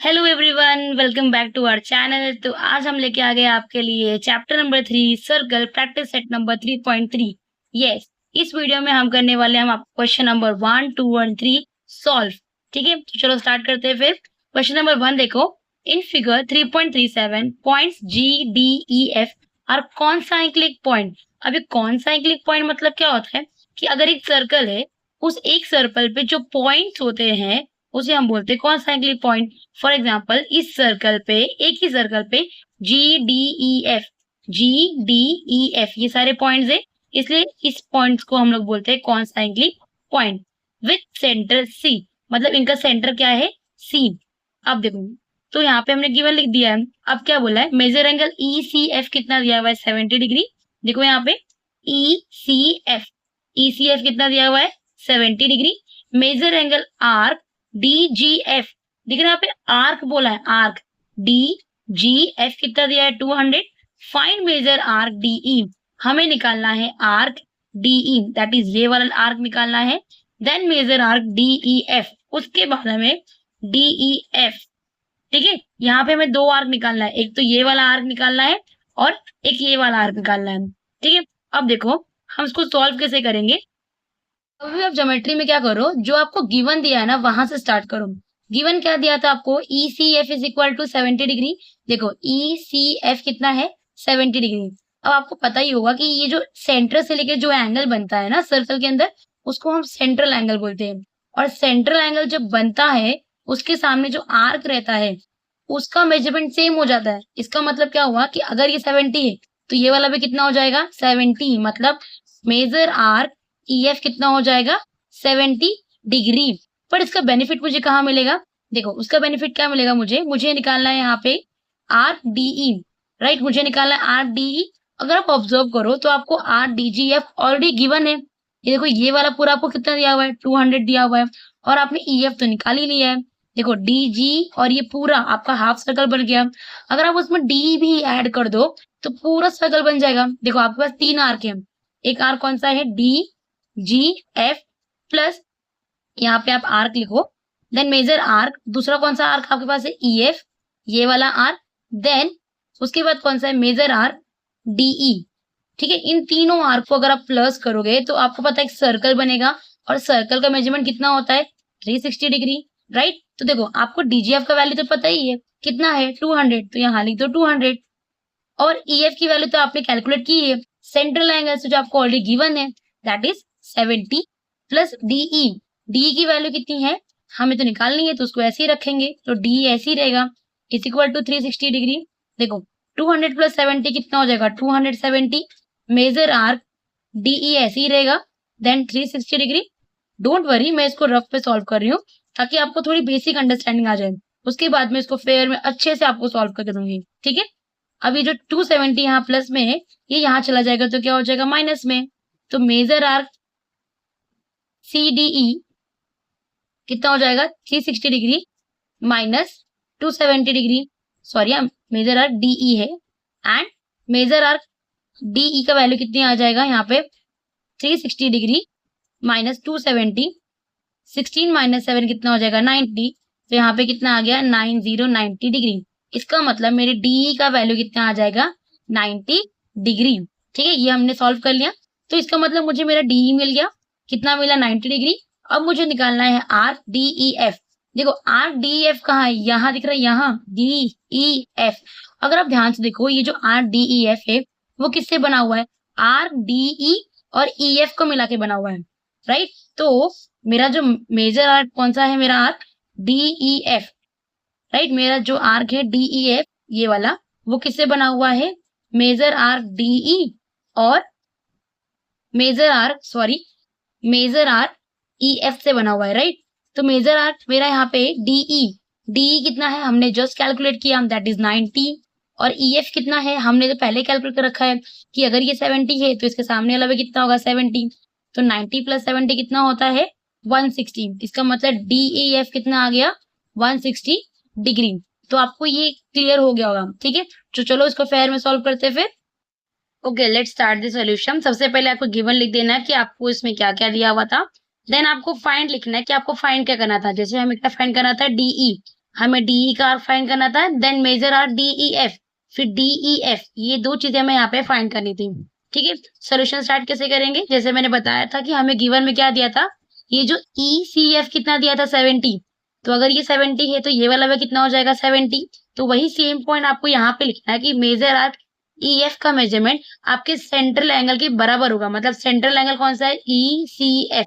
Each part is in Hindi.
Hello everyone, welcome back to our channel. तो आज हम लेके आ गए आपके लिए chapter number 3 circle practice set number 3.3। Yes, इस वीडियो में हम करने वाले हैं आपको क्वेश्चन नंबर 1, 2 और 3 सॉल्व। ठीक है, तो चलो स्टार्ट करते हैं। फिर क्वेश्चन नंबर 1 देखो। In figure 3.37 points G D E F R concyclic point. अब ये कॉन्साइक्लिक पॉइंट मतलब क्या होता है कि अगर एक सर्कल है, उस एक सर्कल पे जो पॉइंट्स होते हैं उसे हम बोलते हैं कॉन्साइक्लिक पॉइंट। फॉर एग्जाम्पल, इस सर्कल पे, एक ही सर्कल पे जी डी ई एफ ये सारे पॉइंट्स है, इसलिए इस पॉइंट्स को हम लोग बोलते हैं concyclic point with centre C. मतलब इनका सेंटर क्या है? सी। अब देखो, तो यहाँ पे हमने गिवन लिख दिया है। अब क्या बोला है? Measure angle E C F कितना दिया हुआ है? 70 डिग्री। देखो यहाँ पे ई सी एफ कितना दिया हुआ है? 70 degree. Measure angle arc D G F, दिख रहा है यहाँ पे आर्क बोला है, आर्क डी जी एफ कितना दिया है? 200। Find measure arc D E, हमें निकालना है arc D E, that is ये वाला आर्क निकालना है। Then measure arc D E F, उसके बाद हमें डी ई एफ। ठीक है, यहाँ पे हमें दो आर्क निकालना है, एक तो ये वाला आर्क निकालना है और एक ये वाला आर्क निकालना है। ठीक है, अब देखो हम इसको सॉल्व कैसे करेंगे। अभी आप ज्योमेट्री में क्या करो, जो आपको गिवन दिया है ना वहां से स्टार्ट करो। गिवन क्या दिया था आपको? E C F is equal to 70 डिग्री। देखो ई सी एफ कितना है? 70 डिग्री। अब आपको पता ही होगा कि ये जो सेंटर से लेकर जो एंगल बनता है ना सर्कल के अंदर, उसको हम सेंट्रल एंगल बोलते हैं। और सेंट्रल एंगल जब बनता है, उसके सामने जो आर्क रहता है उसका मेजरमेंट सेम हो जाता है। इसका मतलब क्या हुआ कि अगर ये 70 है तो ये वाला भी कितना हो जाएगा? 70। मतलब मेजर आर्क ई एफ कितना हो जाएगा? 70 डिग्री। पर इसका बेनिफिट मुझे कहाँ मिलेगा? देखो उसका बेनिफिट क्या मिलेगा, मुझे निकालना है यहाँ पे आर डी ई। राइट, मुझे निकालना है आर डी ई। अगर आप ऑब्जर्व करो तो आपको R D G F already given है। ये देखो, ये वाला पूरा आपको कितना दिया हुआ है? 200 दिया हुआ है। और आपने ई एफ तो निकाल ही लिया है। देखो डी जी और ये पूरा आपका हाफ सर्कल बन गया। अगर आप उसमें डी भी ऐड कर दो तो पूरा सर्कल बन जाएगा। देखो आपके पास तीन आर्क है। एक आर्क कौन सा है? डी जी एफ प्लस यहाँ पे आप आर्क लिखो, देन मेजर आर्क। दूसरा कौन सा आर्क आपके पास है? ई एफ, ये वाला आर्क। देन उसके बाद कौन सा है? Measure arc D E. ठीक है, इन तीनों आर्क को अगर आप प्लस करोगे तो आपको पता है एक सर्कल बनेगा। और सर्कल का मेजरमेंट कितना होता है? 360 डिग्री। राइट, तो देखो आपको डीजीएफ का वैल्यू तो पता ही है, कितना है? 200। तो यहाँ लिख दो 200। और ईएफ की वैल्यू तो आपने कैलकुलेट की है सेंट्रल एंगल से, जो आपको ऑलरेडी गिवन है, that is 70 plus D E. D की वैल्यू कितनी है हमें तो निकालनी है, तो उसको ऐसे ही रखेंगे, तो डी ऐसे ही रहेगा, इज इक्वल टू 360 डिग्री। देखो 200 प्लस 70 कितना हो जाएगा? 270। मेजर आर्क डीई ऐसे ही रहेगा, देन 360 डिग्री। डोंट वरी, मैं इसको रफ पे सॉल्व कर रही हूँ ताकि आपको थोड़ी बेसिक अंडरस्टैंडिंग आ जाए। उसके बाद में इसको फेयर में अच्छे से आपको सॉल्व करके दूंगी। ठीक है, अब ये जो 270 यहाँ प्लस में है, ये यहाँ चला जाएगा तो क्या हो जाएगा? माइनस में। तो measure arc C D E कितना हो जाएगा? 360 degree minus 270 degree. Sorry, measure arc D E है एंड मेजर आर्क डीई का वैल्यू कितनी आ जाएगा यहाँ पे? 360 डिग्री माइनस 270। 16 माइनस 7 कितना हो जाएगा? 90। तो यहाँ पे कितना आ गया? 90 डिग्री। इसका मतलब मेरे डीई का वैल्यू कितना आ जाएगा? 90 डिग्री। ठीक है, ये हमने सॉल्व कर लिया। तो इसका मतलब मुझे मेरा डीई मिल गया, कितना मिला? 90 डिग्री। अब मुझे निकालना है आर डी ई एफ। देखो आर डी एफ कहाँ है? यहाँ दिख रहा है, यहाँ डी ई एफ। अगर आप ध्यान से देखो, ये जो आर डी ई एफ है वो किससे बना हुआ है? आर डी ई और ई एफ को मिला के बना हुआ है। राइट, तो मेरा जो मेजर आर्क कौन सा है? मेरा arc D E F. Right, मेरा जो आर्क है डी ई एफ ये वाला, वो किससे बना हुआ है? मेजर आर्क डीई और मेजर आर्क ई एफ से बना हुआ है। राइट, तो मेजर आर्क मेरा यहाँ पे डीई कितना है हमने जस्ट कैलकुलेट किया, दैट इज 90। और ई एफ कितना है हमने तो पहले कैलकुलेट कर रखा है कि अगर ये 70 है तो इसके सामने वाला भी कितना होगा? 70। तो 90 प्लस 70 कितना होता है? 160। इसका मतलब डी एफ कितना आ गया? 160 डिग्री। तो आपको ये क्लियर हो गया होगा। ठीक है, तो चलो इसको फेयर में सॉल्व करते हैं फिर। Okay, let's start the solution. सबसे पहले आपको गिवन लिख देना है कि आपको इसमें क्या क्या दिया हुआ था। देन आपको फाइंड लिखना है कि आपको फाइंड क्या करना था। जैसे हमें क्या फाइंड करना था? डीई। हमें डीई का आर्क फाइंड करना था, देन मेजर आर्क डीईएफ, फिर डीईएफ, ये दो चीजें हमें यहाँ पे फाइंड करनी थी। ठीक है, सोल्यूशन स्टार्ट कैसे करेंगे? जैसे मैंने बताया था कि हमें गिवन में क्या दिया था, ये जो ईसीएफ कितना दिया था 70, तो अगर ये 70 है तो ये वाला भी कितना हो जाएगा 70। तो वही सेम पॉइंट आपको यहाँ पे लिखना है कि मेजर आर्क ईएफ का मेजरमेंट आपके सेंट्रल एंगल के बराबर होगा। मतलब सेंट्रल एंगल कौन सा है? ईसीएफ,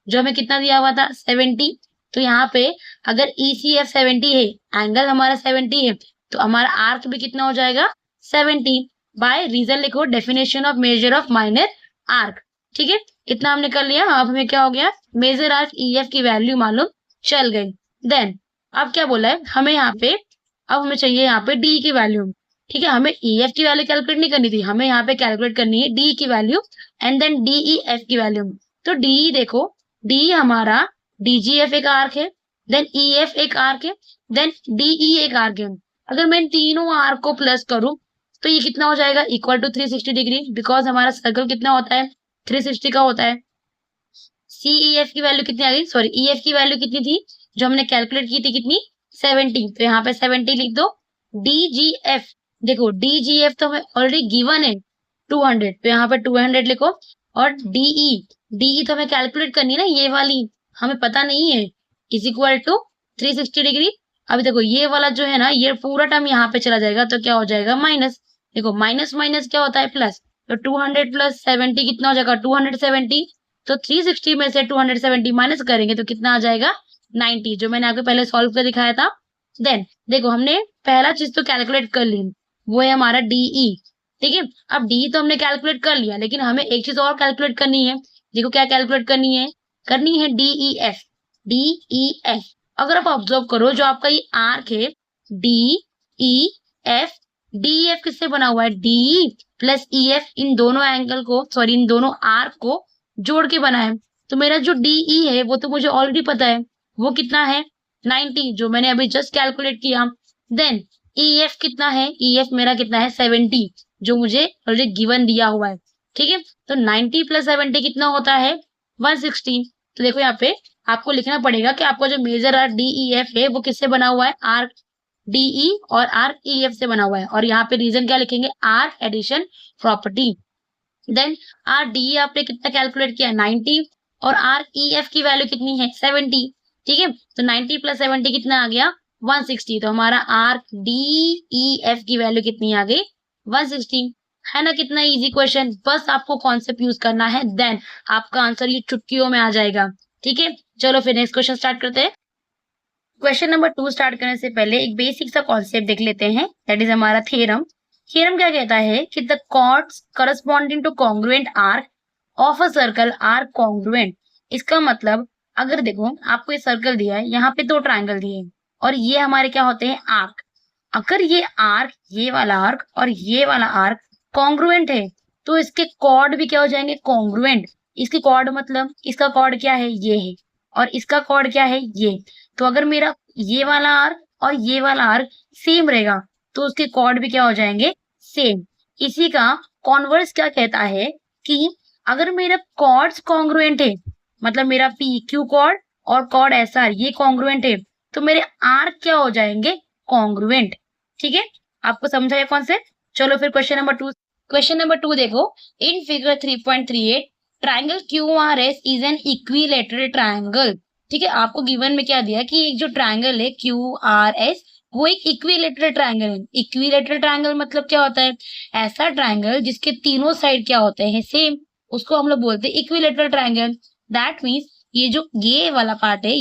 जो हमें कितना दिया हुआ था 70। तो यहाँ पे अगर ईसीएफ 70 है, एंगल हमारा 70 है, तो हमारा आर्क भी कितना हो जाएगा 70। बाय रीजन लिखो definition of measure of minor arc. ठीक है, इतना हमने कर लिया। अब हमें क्या हो गया, मेजर आर्क ईएफ की वैल्यू मालूम चल गई। देन अब क्या बोला है हमें यहाँ पे, अब हमें चाहिए यहाँ पे डी की वैल्यू। ठीक है, हमें ईएफ की वैल्यू कैलकुलेट नहीं करनी थी, हमें यहाँ पे कैलकुलेट करनी है डी की वैल्यू एंड देन डीईएफ की वैल्यू। तो डी देखो, डी हमारा डीजीएफ एक आर्क है, देन ईएफ एक आर्क है, देन डीई एक आर्क है। अगर मैं इन तीनों आर्क को प्लस करूं तो ये कितना हो जाएगा, इक्वल टू 360 डिग्री, बिकॉज हमारा सर्कल कितना होता है 360 का होता है। सीईएफ की वैल्यू कितनी आ गई, सॉरी ईएफ की वैल्यू कितनी थी जो हमने कैलकुलेट की थी, कितनी 70, तो यहाँ पे 70 लिख दो। डीजीएफ देखो, डीजीएफ तो हमें ऑलरेडी गिवन है 200, तो यहाँ पे 200 लिखो। और डीई तो हमें कैलकुलेट करनी है ना, ये वाली हमें पता नहीं है, इज इक्वल टू 360 डिग्री। अभी देखो ये वाला जो है ना, ये पूरा टर्म यहाँ पे चला जाएगा, तो क्या हो जाएगा माइनस। देखो माइनस माइनस क्या होता है प्लस, तो 200 प्लस 70 कितना हो जाएगा 270। तो 360 में से 270 माइनस करेंगे तो कितना आ जाएगा 90, जो मैंने आपको पहले सॉल्व कर दिखाया था। देन देखो हमने पहला चीज तो कैलकुलेट कर ली, वो है हमारा डीई। ठीक है, अब डी तो हमने कैलकुलेट कर लिया, लेकिन हमें एक चीज और कैलकुलेट करनी है। देखो क्या कैलकुलेट करनी है डीईएफ। डीईएफ अगर आप ऑब्जर्व करो, जो आपका ये आर्क है डीईएफ, डीईएफ किससे बना हुआ है, डी प्लस ईएफ, इन दोनों एंगल को, सॉरी इन दोनों आर्क को जोड़ के बना है। तो मेरा जो डीई है वो तो मुझे ऑलरेडी पता है, वो कितना है 90, जो मैंने अभी जस्ट कैलकुलेट किया। देन ईएफ कितना है, ईएफ मेरा कितना है 70, जो मुझे ऑलरेडी गिवन दिया हुआ है। ठीक है, तो 90 प्लस 70 कितना होता है 160। तो देखो यहाँ पे आपको लिखना पड़ेगा कि आपका जो मेजर आर्क डीईएफ है वो किससे बना हुआ है, आर्क डीई और आर्क ईएफ से बना हुआ है। और यहाँ पे रीजन क्या लिखेंगे, arc addition property. Then R D आपने कितना कैलकुलेट किया 90, और आर ई एफ की वैल्यू कितनी है 70। ठीक है, तो 90 प्लस 70 कितना आ गया 160, तो हमारा आर डी ई एफ की वैल्यू कितनी आ गई 160। है ना, कितना इजी क्वेश्चन, बस आपको कॉन्सेप्ट यूज करना है, देन आपका आंसर ये चुटकियों में आ जाएगा। ठीक है, चलो फिर नेक्स्ट क्वेश्चन स्टार्ट करते हैं। क्वेश्चन नंबर 2 स्टार्ट करने से पहले एक बेसिक सा कॉन्सेप्ट देख लेते हैं, दैट इज हमारा थ्योरम। थ्योरम क्या कहता है कि the chords corresponding to congruent arc of a circle are congruent. इसका मतलब अगर देखो आपको ये सर्कल दिया है, यहाँ पे दो ट्रायंगल दिए हैं और ये हमारे क्या होते हैं आर्क। अगर ये आर्क, ये वाला आर्क और ये वाला आर्क कॉन्ग्रुएंट है तो इसके कॉर्ड भी क्या हो जाएंगे कॉन्ग्रुएंट। इसके कॉर्ड मतलब इसका कॉर्ड क्या है ये है, और इसका कॉर्ड क्या है ये। तो अगर मेरा ये वाला आर्क और ये वाला आर्क सेम रहेगा तो उसके कॉर्ड भी क्या हो जाएंगे सेम। इसी का कॉन्वर्स क्या कहता है कि अगर मेरा कॉर्ड्स कॉन्ग्रुएंट है, मतलब मेरा पी क्यू कॉर्ड और कॉर्ड एस आर ये कॉन्ग्रुएंट है, तो मेरे आर्क क्या हो जाएंगे कॉन्ग्रुएंट। ठीक है, आपको समझा ये कॉन्सेप्ट। चलो फिर क्वेश्चन नंबर 2 देखो, in figure 3.38 triangle QRS is an equilateral triangle. ठीक है, आपको गिवन में क्या दिया कि एक जो ट्राइंगल है QRS वो एक इक्विलेटरल ट्राइंगल है। इक्विलेटरल ट्राइंगल मतलब क्या होता है, ऐसा ट्राइंगल जिसके तीनों साइड क्या होते हैं सेम, उसको हम लोग बोलते हैं इक्विलेटरल ट्राइंगल। दैट मीन्स ये जो ये वाला पार्ट है,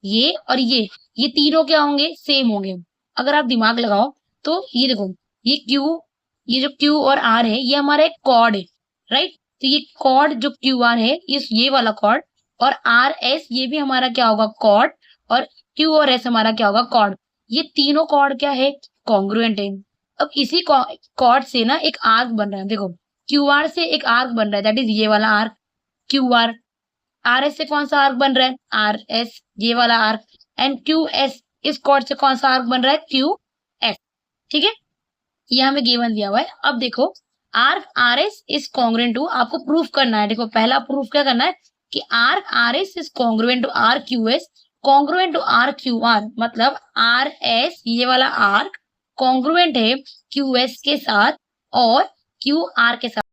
ये और ये तीनों क्या होंगे सेम होंगे। अगर आप दिमाग लगाओ तो ये देखो ये जो Q और R है ये हमारा एक कॉर्ड है, राइट। तो ये कॉर्ड जो QR है ये वाला कॉर्ड, और RS ये भी हमारा क्या होगा कॉर्ड, और Q और S हमारा क्या होगा कॉर्ड। ये तीनों कॉर्ड क्या है कॉन्ग्रुएंट है। अब इसी कॉर्ड से ना एक आर्क बन रहा है, देखो QR से एक आर्क बन रहा है, दैट इज ये वाला आर्क QR। RS से कौन सा आर्क बन रहा है RS ये वाला आर्क, एंड QS इस कॉर्ड से कौन सा आर्क बन रहा है QS। ठीक है, ये हमें गिवन दिया हुआ है। अब देखो आर्क RS इज कॉन्ग्रुएंट टू, आपको प्रूफ करना है। देखो पहला प्रूफ क्या करना है कि arc RS is congruent to arc QS congruent to R Q R, मतलब आर एस ये वाला आर्क कॉन्ग्रुएंट है क्यू एस के साथ और क्यू आर के साथ।